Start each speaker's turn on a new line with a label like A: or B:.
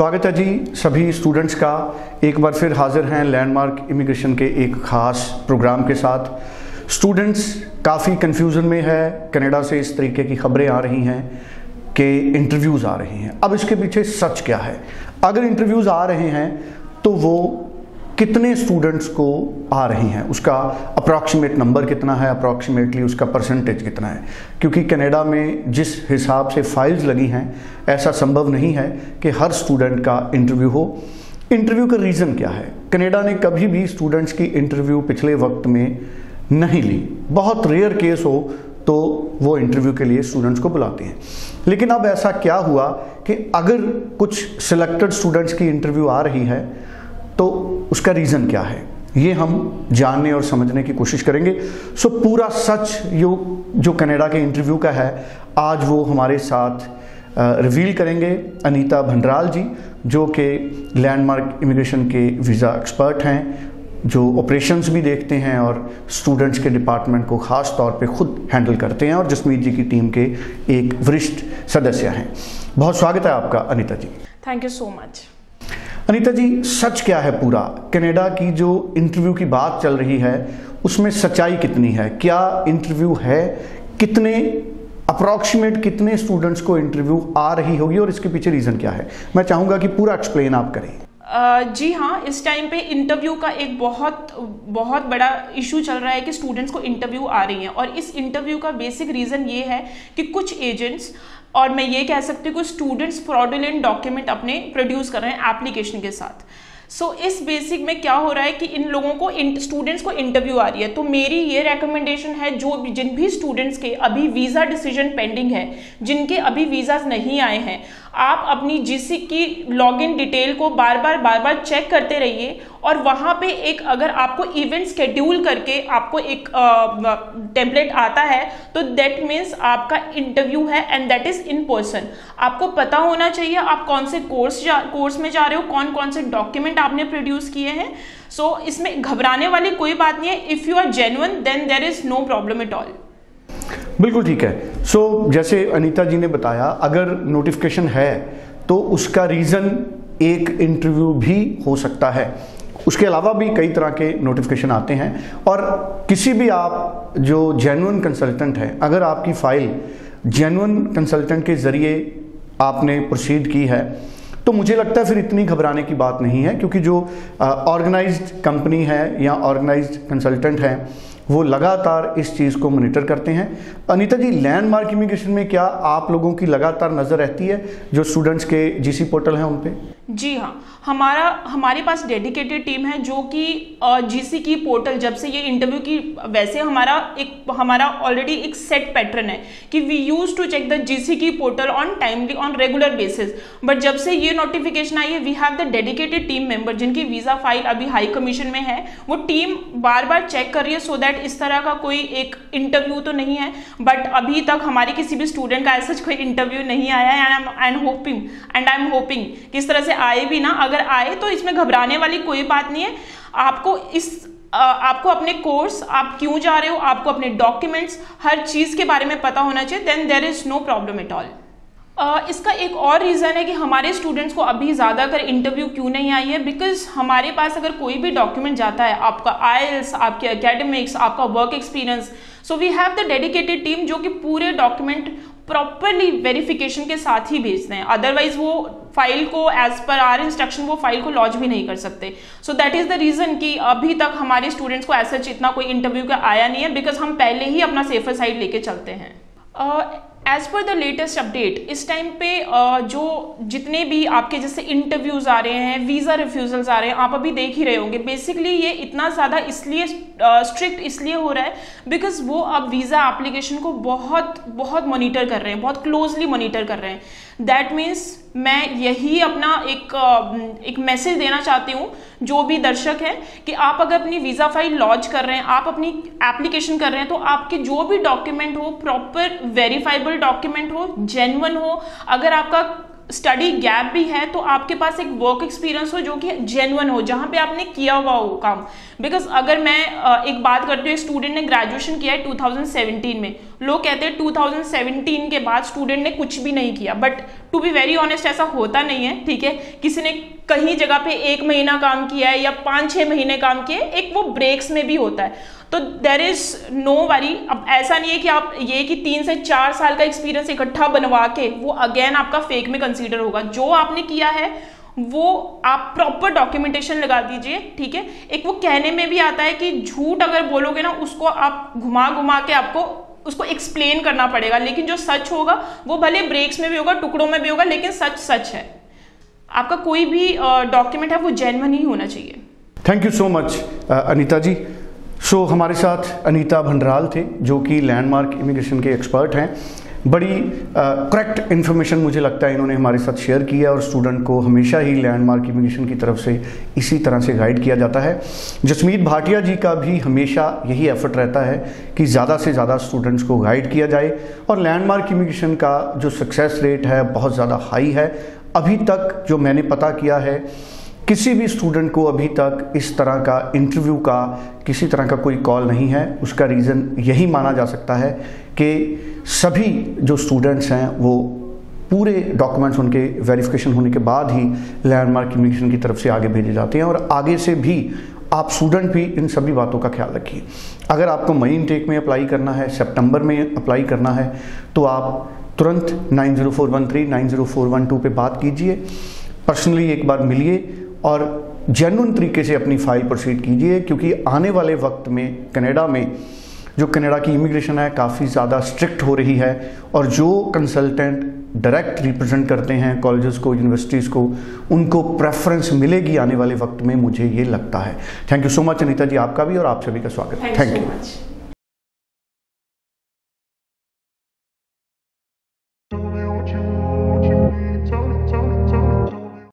A: स्वागत है जी सभी स्टूडेंट्स का। एक बार फिर हाजिर हैं लैंडमार्क इमिग्रेशन के एक ख़ास प्रोग्राम के साथ। स्टूडेंट्स काफ़ी कन्फ्यूज़न में है। कनाडा से इस तरीके की खबरें आ रही हैं कि इंटरव्यूज़ आ रहे हैं। अब इसके पीछे सच क्या है? अगर इंटरव्यूज़ आ रहे हैं तो वो कितने स्टूडेंट्स को आ रही हैं, उसका अप्रॉक्सीमेट नंबर कितना है, अप्रॉक्सीमेटली उसका परसेंटेज कितना है। क्योंकि कनाडा में जिस हिसाब से फाइल्स लगी हैं ऐसा संभव नहीं है कि हर स्टूडेंट का इंटरव्यू हो। इंटरव्यू का रीज़न क्या है? कनाडा ने कभी भी स्टूडेंट्स की इंटरव्यू पिछले वक्त में नहीं ली। बहुत रेयर केस हो तो वो इंटरव्यू के लिए स्टूडेंट्स को बुलाते हैं। लेकिन अब ऐसा क्या हुआ कि अगर कुछ सिलेक्टेड स्टूडेंट्स की इंटरव्यू आ रही है तो उसका रीज़न क्या है, ये हम जानने और समझने की कोशिश करेंगे। सो पूरा सच जो कनाडा के इंटरव्यू का है आज वो हमारे साथ रिवील करेंगे अनीता भंडराल जी, जो कि लैंडमार्क इमिग्रेशन के वीज़ा एक्सपर्ट हैं, जो ऑपरेशंस भी देखते हैं और स्टूडेंट्स के डिपार्टमेंट को ख़ास तौर पे खुद हैंडल करते हैं और जसमीत जी की टीम के एक वरिष्ठ सदस्य हैं। बहुत स्वागत है आपका Anita ji.
B: Thank you so much.
A: Anita ji, सच क्या है पूरा? कनाडा की जो इंटरव्यू की बात चल रही है उसमें सच्चाई कितनी है? क्या इंटरव्यू है? कितने अप्रॉक्सीमेट कितने स्टूडेंट्स को इंटरव्यू आ रही होगी और इसके पीछे रीज़न क्या है? मैं चाहूँगा कि पूरा एक्सप्लेन आप करें।
B: जी हाँ, इस टाइम पे इंटरव्यू का एक बहुत बड़ा इशू चल रहा है कि स्टूडेंट्स को इंटरव्यू आ रही हैं। और इस इंटरव्यू का बेसिक रीज़न ये है कि कुछ एजेंट्स और मैं ये कह सकती हूँ कि स्टूडेंट्स फ्रॉडुलेंट डॉक्यूमेंट अपने प्रोड्यूस कर रहे हैं एप्लीकेशन के साथ। सो इस बेसिक में क्या हो रहा है कि इन लोगों को स्टूडेंट्स को इंटरव्यू आ रही है। तो मेरी ये रेकमेंडेशन है जिन भी स्टूडेंट्स के अभी वीज़ा डिसीजन पेंडिंग है, जिनके अभी वीज़ाज नहीं आए हैं, आप अपनी जीसी की लॉगिन डिटेल को बार बार चेक करते रहिए। और वहाँ पे एक अगर आपको इवेंट शेड्यूल करके आपको एक टेम्पलेट आता है तो दैट मीन्स आपका इंटरव्यू है and that is in person. आपको पता होना चाहिए आप कौन से कोर्स में जा रहे हो, कौन से डॉक्यूमेंट आपने प्रोड्यूस किए हैं। सो इसमें घबराने वाली कोई बात नहीं है। If you are genuine then there is no problem at all.
A: बिल्कुल ठीक है। सो जैसे अनीता जी ने बताया, अगर नोटिफिकेशन है तो उसका रीज़न एक इंटरव्यू भी हो सकता है। उसके अलावा भी कई तरह के नोटिफिकेशन आते हैं और किसी भी आप जो जेन्युइन कंसल्टेंट है, अगर आपकी फ़ाइल जेन्युइन कंसल्टेंट के ज़रिए आपने प्रोसीड की है तो मुझे लगता है फिर इतनी घबराने की बात नहीं है। क्योंकि जो ऑर्गेनाइज्ड कंपनी है या ऑर्गेनाइज्ड कंसल्टेंट है वो लगातार इस चीज़ को मॉनिटर करते हैं। अनीता जी, लैंडमार्क इमिग्रेशन में क्या आप लोगों की लगातार नज़र रहती है जो स्टूडेंट्स के जीसी पोर्टल हैं उन पे?
B: जी हाँ, हमारे पास डेडिकेटेड टीम है जो कि जीसी की पोर्टल, जब से ये इंटरव्यू की, वैसे हमारा ऑलरेडी एक सेट पैटर्न है कि we use to check the GC की portal on regular basis. But जब से ये नोटिफिकेशन आई है we have the dedicated team member जिनकी वीज़ा फाइल अभी हाई कमीशन में है। वो टीम बार बार चेक कर रही है सो दैट इस तरह का कोई एक इंटरव्यू तो नहीं है। बट अभी तक हमारे किसी भी स्टूडेंट का ऐसा कोई इंटरव्यू नहीं आया है एंड आई एम होपिंग कि इस तरह से आए भी ना। अगर आए तो इसमें घबराने वाली कोई बात नहीं है। आपको अपने कोर्स, आप क्यों जा रहे हो, आपको अपने डॉक्यूमेंट्स, हर चीज़ के बारे में पता होना चाहिए। Then there is no problem at all. इसका एक और रीज़न है कि हमारे स्टूडेंट्स को अभी ज़्यादातर इंटरव्यू क्यों नहीं आई है, बिकॉज हमारे पास अगर कोई भी डॉक्यूमेंट जाता है, आपका आईएलटीएस, आपके एकेडमिक्स, आपका work experience, so we have the dedicated team जो कि पूरे डॉक्यूमेंट प्रॉपरली वेरिफिकेशन के साथ ही भेजते हैं। अदरवाइज वो फाइल को एज पर आर इंस्ट्रक्शन वो फाइल को लॉन्च भी नहीं कर सकते। So that is the reason कि अभी तक हमारे स्टूडेंट्स को ऐसा इतना कोई इंटरव्यू का आया नहीं है, बिकॉज हम पहले ही अपना सेफर साइड लेके चलते हैं। As per the latest update, इस टाइम पे जो जितने भी आपके जैसे इंटरव्यूज आ रहे हैं, वीज़ा रिफ्यूजल्स आ रहे हैं, आप अभी देख ही रहे होंगे। बेसिकली ये इतना ज़्यादा इसलिए स्ट्रिक्ट इसलिए हो रहा है बिकॉज वो अब वीज़ा एप्लीकेशन को बहुत मॉनिटर कर रहे हैं, बहुत क्लोजली मॉनिटर कर रहे हैं। दैट मीन्स मैं यही अपना एक मैसेज देना चाहती हूँ जो भी दर्शक हैं कि आप अगर अपनी वीज़ा फाइल लॉन्च कर रहे हैं, आप अपनी एप्लीकेशन कर रहे हैं, तो आपके जो भी डॉक्यूमेंट हो प्रॉपर वेरीफाइबल डॉक्यूमेंट हो, जेन्युइन हो। अगर आपका स्टडी गैप भी है तो आपके पास एक वर्क एक्सपीरियंस हो जो कि जेन्युइन हो, जहां पे आपने किया हुआ हो काम। बिकॉज अगर मैं एक बात करती हूँ, स्टूडेंट ने ग्रेजुएशन किया है 2017 में, लोग कहते हैं 2017 के बाद स्टूडेंट ने कुछ भी नहीं किया, but to be very honest ऐसा होता नहीं है, ठीक है। किसी ने कहीं जगह पे 1 महीना काम किया है या 5-6 महीने काम किए, एक वो ब्रेक्स में भी होता है, तो देर इज नो वरी। अब ऐसा नहीं है कि आप ये कि 3 से 4 साल का एक्सपीरियंस इकट्ठा बनवा के वो अगेन आपका फेक में कंसीडर होगा। जो आपने किया है वो आप प्रॉपर डॉक्यूमेंटेशन लगा दीजिए, ठीक है। एक वो कहने में भी आता है कि झूठ अगर बोलोगे ना, उसको आप घुमा घुमा के आपको उसको एक्सप्लेन करना पड़ेगा, लेकिन जो सच होगा वो भले ब्रेक्स में भी होगा, टुकड़ों में भी होगा, लेकिन सच सच है। आपका कोई भी डॉक्यूमेंट है वो जेन्युइन ही होना चाहिए।
A: Thank you so much Anita ji. So हमारे साथ अनीता भंडराल थे जो कि लैंडमार्क इमिग्रेशन के एक्सपर्ट हैं। बड़ी करेक्ट इन्फॉर्मेशन मुझे लगता है इन्होंने हमारे साथ शेयर की है, और स्टूडेंट को हमेशा ही लैंडमार्क इमिग्रेशन की तरफ से इसी तरह से गाइड किया जाता है। जसमीत भाटिया जी का भी हमेशा यही एफर्ट रहता है कि ज़्यादा से ज़्यादा स्टूडेंट्स को गाइड किया जाए, और लैंडमार्क इमिग्रेशन का जो सक्सेस रेट है बहुत ज़्यादा हाई है। अभी तक जो मैंने पता किया है, किसी भी स्टूडेंट को अभी तक इस तरह का इंटरव्यू का किसी तरह का कोई कॉल नहीं है। उसका रीज़न यही माना जा सकता है कि सभी जो स्टूडेंट्स हैं वो पूरे डॉक्यूमेंट्स उनके वेरिफिकेशन होने के बाद ही लैंडमार्क इमिग्रेशन की तरफ से आगे भेजे जाते हैं, और आगे से भी आप स्टूडेंट भी इन सभी बातों का ख्याल रखिए। अगर आपको मई इनटेक में अप्लाई करना है, सितंबर में अप्लाई करना है, तो आप तुरंत 90413 90412 पे बात कीजिए, पर्सनली एक बार मिलिए और जेन्युइन तरीके से अपनी फाइल प्रोसीड कीजिए, क्योंकि आने वाले वक्त में कनाडा में जो कनाडा की इमिग्रेशन है काफ़ी ज़्यादा स्ट्रिक्ट हो रही है, और जो कंसल्टेंट डायरेक्ट रिप्रेजेंट करते हैं कॉलेजेस को, यूनिवर्सिटीज़ को, उनको प्रेफरेंस मिलेगी आने वाले वक्त में, मुझे ये लगता है। Thank you so much Anita ji, आपका भी और आप सभी का स्वागत है। Thank you.